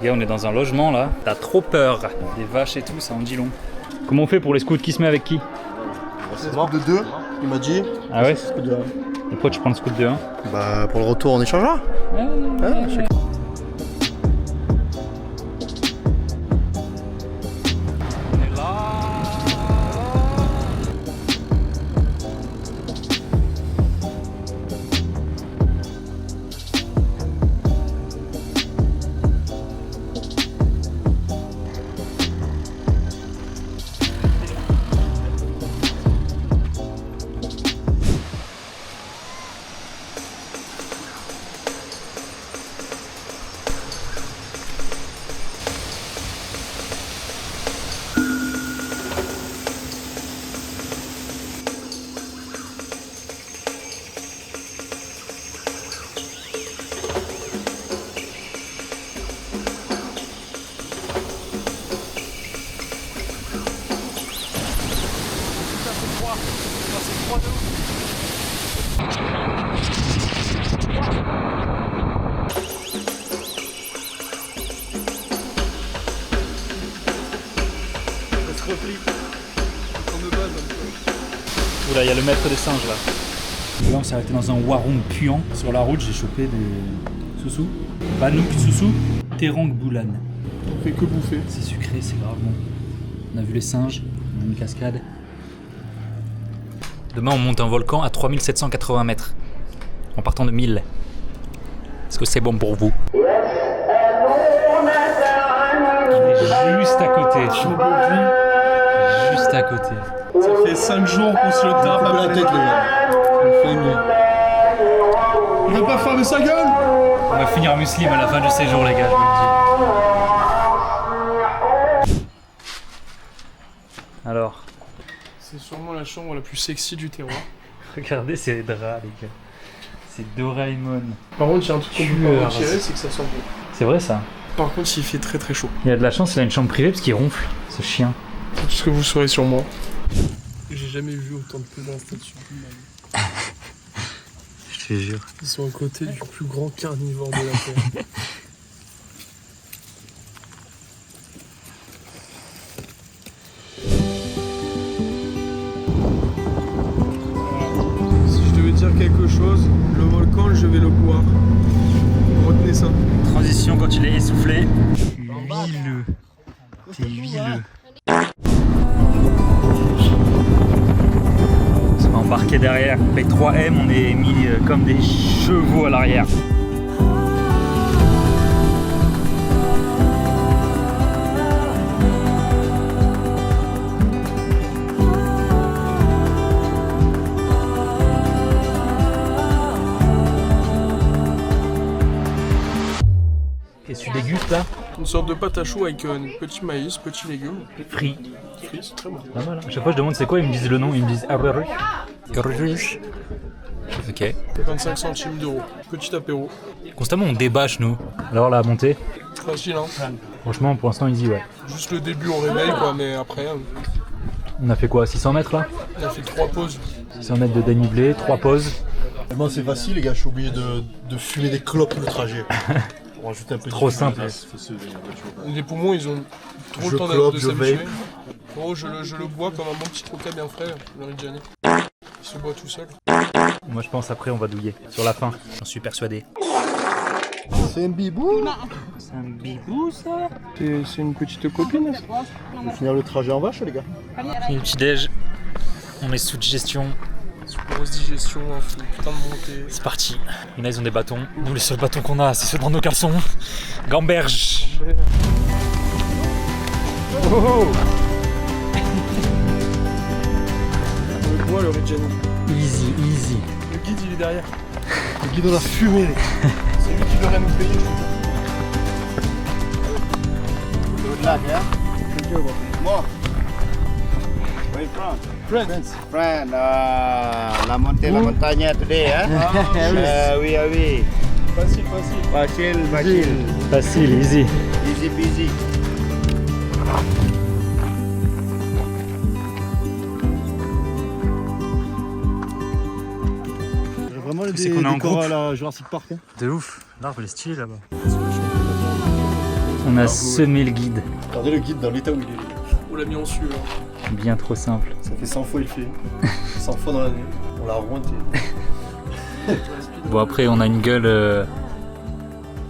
Les gars, on est dans un logement là. T'as trop peur. Des vaches et tout, ça en dit long. Comment on fait pour les scouts? Qui se met avec qui? C'est de 2, il m'a dit. Ah ouais? Scout de 1. Et pourquoi tu prends le scout de 1? Bah pour le retour on échangera. Oula, il y a le maître des singes là. Là, on s'est arrêté dans un warung puant. Sur la route, j'ai chopé des soussous. Banouk soussou, terang boulan. On fait que bouffer. C'est sucré, c'est grave bon. On a vu les singes, on a une cascade. Demain, on monte un volcan à 3780 mètres. En partant de 1000. Est-ce que c'est bon pour vous? Il est juste à côté. Juste à côté. Ça fait 5 jours qu'on se le tape à la tête les gars. Il va pas fermer sa gueule. On va finir musulman à la fin du séjour les gars, je vous le dis. Alors, C'est sûrement la chambre la plus sexy du terroir. regardez ces draps les gars. C'est Doraemon. Par contre, il y a un truc qu'on peut pas retirer, c'est que ça sent bon. C'est vrai ça. Par contre, il fait très très chaud. Il a de la chance, il a une chambre privée parce qu'il ronfle, ce chien. C'est tout ce que vous saurez sur moi. J'ai jamais vu autant de peu d'instatuts de ma vie. Je te jure. Ils sont à côté du plus grand carnivore de la Terre. Si je devais dire quelque chose, le volcan, je vais le boire. Retenez ça. Transition quand il est essoufflé. Huileux. T'es huileux. On s'est embarqué derrière. Avec 3M, on est mis comme des chevaux à l'arrière. Qu'est-ce que tu dégustes là? Une sorte de pâte à choux avec petit maïs, petits légumes. Frit. Frit, c'est très bon. Pas mal, hein. À chaque fois je demande c'est quoi, ils me disent le nom, ils me disent Arurush. Ok. 25 centimes d'euros. Petit apéro. Constamment on débâche nous. Alors la montée, Facile hein. franchement pour l'instant easy ouais. Juste le début on réveille quoi, mais après On a fait quoi, 600 mètres là? on a fait 3 pauses. 600 mètres de dénivelé, 3 pauses. Moi c'est facile les gars, je suis obligé de fumer des clopes tout le trajet. On rajoute un peu Trop de simple. Les poumons ils ont trop Je le temps clope, de je s'habituer. vape. Oh je le bois comme un bon petit coca bien frais, le Reggiani. Il se boit tout seul. Moi je pense après on va douiller. Sur la fin, j'en suis persuadé. C'est un bibou. C'est un bibou ça? C'est une petite copine. On va finir le trajet en vache les gars. Le petit déj, on est sous digestion. Grosse digestion, putain de montée. C'est parti. Il y en a ils ont des bâtons. Nous les seuls bâtons qu'on a c'est ceux dans nos caleçons. Gamberge. Oh On le boit le Reggiani. easy, easy. Le guide il est derrière. Le guide on a fumé. C'est lui qui devrait nous payer. Good luck, yeah? Thank you. More. Where you from? France. Friend, la montagne today, hein? Oui, oui. Facile, facile. Facile. Facile, easy. Easy peasy. Vraiment C'est qu'on est en décors groupe. à la Jurassic Park. Hein. De ouf. L'arbre il est stylé là-bas. On a semé le guide. Regardez le guide dans l'état où il est. On l'a mis en sueur. Bien trop simple. Ça fait 100 fois il fait. 100 fois dans l'année. On l'a remonté. Bon après on a une gueule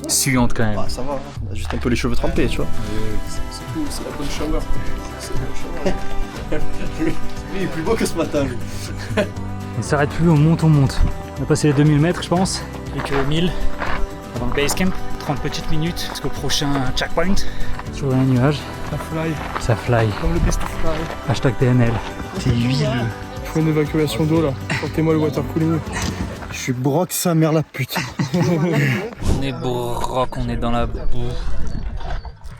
suante quand même. Bah ça va, on a juste un peu les cheveux trempés, tu vois. C'est tout, c'est la bonne shower. C'est la bonne shower. Lui il est plus beau que ce matin lui. On s'arrête plus, on monte. On a passé les 2000 mètres je pense. Plus que 1000 avant le base camp. 30 petites minutes jusqu'au prochain checkpoint. Sur un nuage. Ça fly, Ça fly. comme le best fly. Hashtag PNL. C'est huileux. Il faut une évacuation d'eau là. Sortez-moi le water cooling. Je suis broc sa mère la pute. On est broc, on est dans la boue.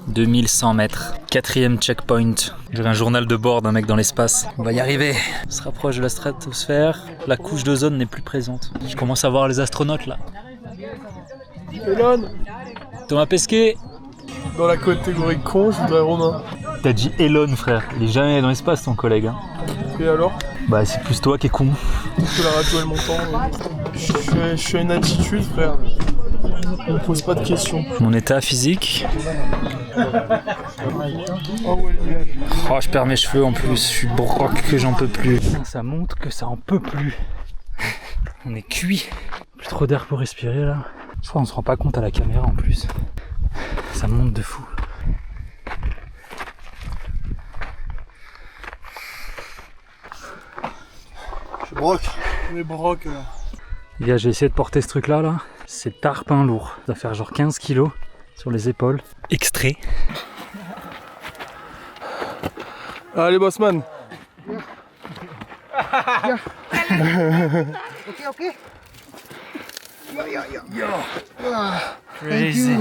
2100 mètres. 4e checkpoint. J'ai un journal de bord d'un mec dans l'espace. On va y arriver. On se rapproche de la stratosphère. La couche d'ozone n'est plus présente. Je commence à voir les astronautes là. Elon, Thomas Pesquet. dans la catégorie con, je voudrais Romain. T'as dit Elon frère. Il est jamais dans l'espace ton collègue. Hein. Et alors? Bah c'est plus toi qui es con. Parce que la radio elle m'entend. Je suis à une attitude, frère. On me pose pas de questions. Mon état physique. Oh ouais, le nuage. Oh je perds mes cheveux en plus. Je suis broc que j'en peux plus. Ça montre que ça en peut plus. On est cuit. Plus trop d'air pour respirer là. Je crois qu'on se rend pas compte à la caméra en plus. Ça monte de fou. Je suis broc. On est broc là. Les gars, j'ai essayé de porter ce truc là. C'est tarpin lourd. Ça va faire genre 15 kilos sur les épaules. Extrait. Allez, bossman. Okay. Crazy.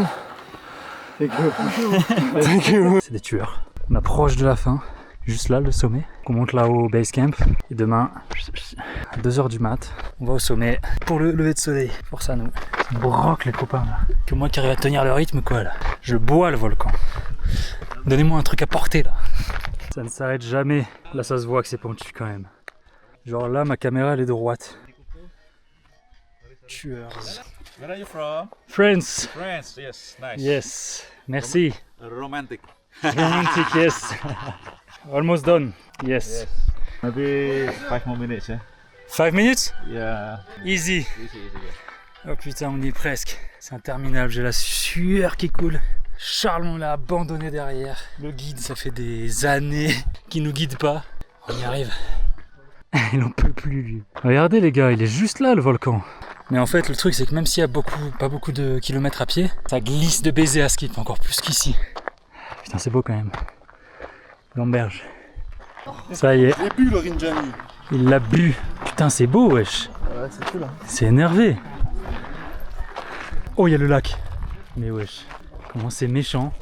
C'est des tueurs. On approche de la fin. Juste là, le sommet. On monte là-haut au base camp. Et demain, à 2h du mat, on va au sommet pour le lever de soleil. Force à nous. On broque les copains là. Que moi qui arrive à tenir le rythme quoi là. Je bois le volcan. Donnez-moi un truc à porter là. Ça ne s'arrête jamais. Là ça se voit que c'est pentu quand même. Genre là ma caméra elle est droite. Tueurs. Where are you from? France. France, yes, nice. Yes. Merci. Romantic. Romantic, yes. Almost done. Yes. Maybe 5 more minutes, yeah? 5 minutes? Yeah. Easy. Easy, yeah. Oh putain, on y est presque. C'est interminable, j'ai la sueur qui coule. Charles, on l'a abandonné derrière. Le guide, ça fait des années qu'il nous guide pas. On y arrive. Il en peut plus, lui. Regardez, les gars, il est juste là, le volcan. Mais en fait, le truc, c'est que même s'il y a pas beaucoup de kilomètres à pied, ça glisse de baiser à skip, encore plus qu'ici. Putain, c'est beau quand même. Gamberge. Ça y est, J'ai bu le Rinjani. il l'a bu. Putain, c'est beau, wesh. Ouais, c'est tout là. C'est énervé. Oh, il y a le lac. Mais wesh, comment c'est méchant.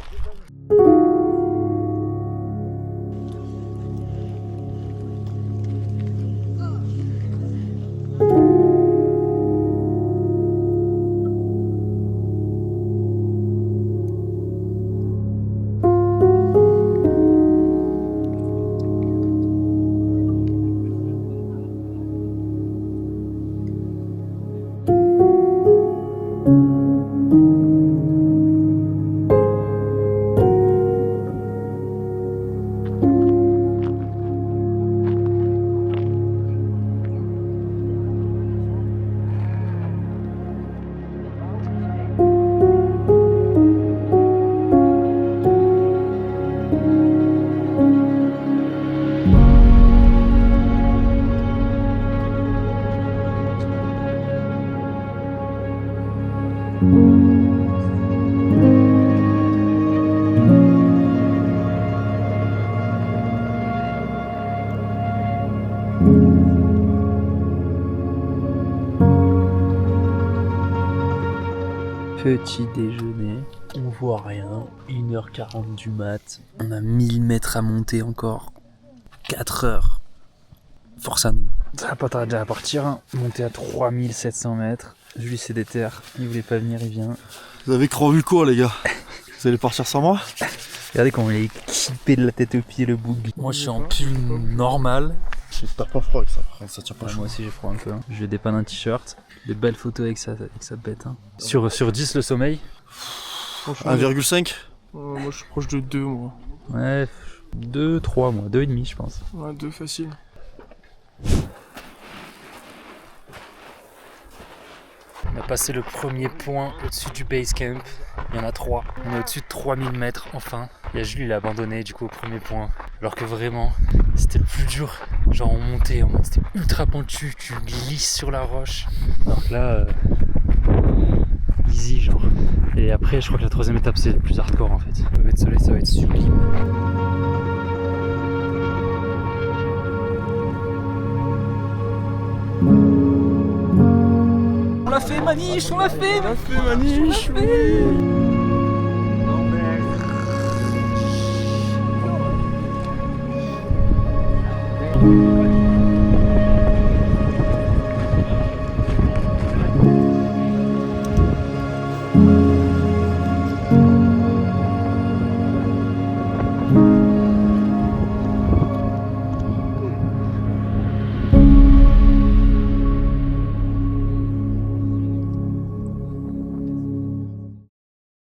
Petit déjeuner, on voit rien, 1h40 du mat, on a 1000 mètres à monter encore, 4 heures, force à nous. Ça va pas tarder à partir, hein. Monter à 3700 mètres, Julie c'est des terres, il voulait pas venir, il vient. Vous avez crevé quoi les gars? Vous allez partir sans moi? Regardez comment il est équipé de la tête aux pieds le boug. Moi je suis en pull normal. T'as pas froid avec ça, ça tire pas Ouais, chaud. moi aussi j'ai froid un peu. Hein. Je vais dépanner un t-shirt. Des belles photos avec sa bête. Hein. Sur 10 le sommeil. 1,5. Moi je suis proche de 2 moi. Ouais, 2, 3 moi, 2,5 je pense. Ouais, 2 facile. On a passé le premier point au-dessus du base camp. Il y en a 3. On est au-dessus de 3000 mètres enfin. Il y a Jules, il a abandonné du coup au premier point. Alors que vraiment, c'était le plus dur. Genre on montait, c'était ultra pentu, tu glisses sur la roche. Alors que là, easy genre. Et après, je crois que la troisième étape c'est le plus hardcore en fait. Le lever de soleil, ça va être sublime. On l'a fait Maniche, on l'a fait Maniche, oui.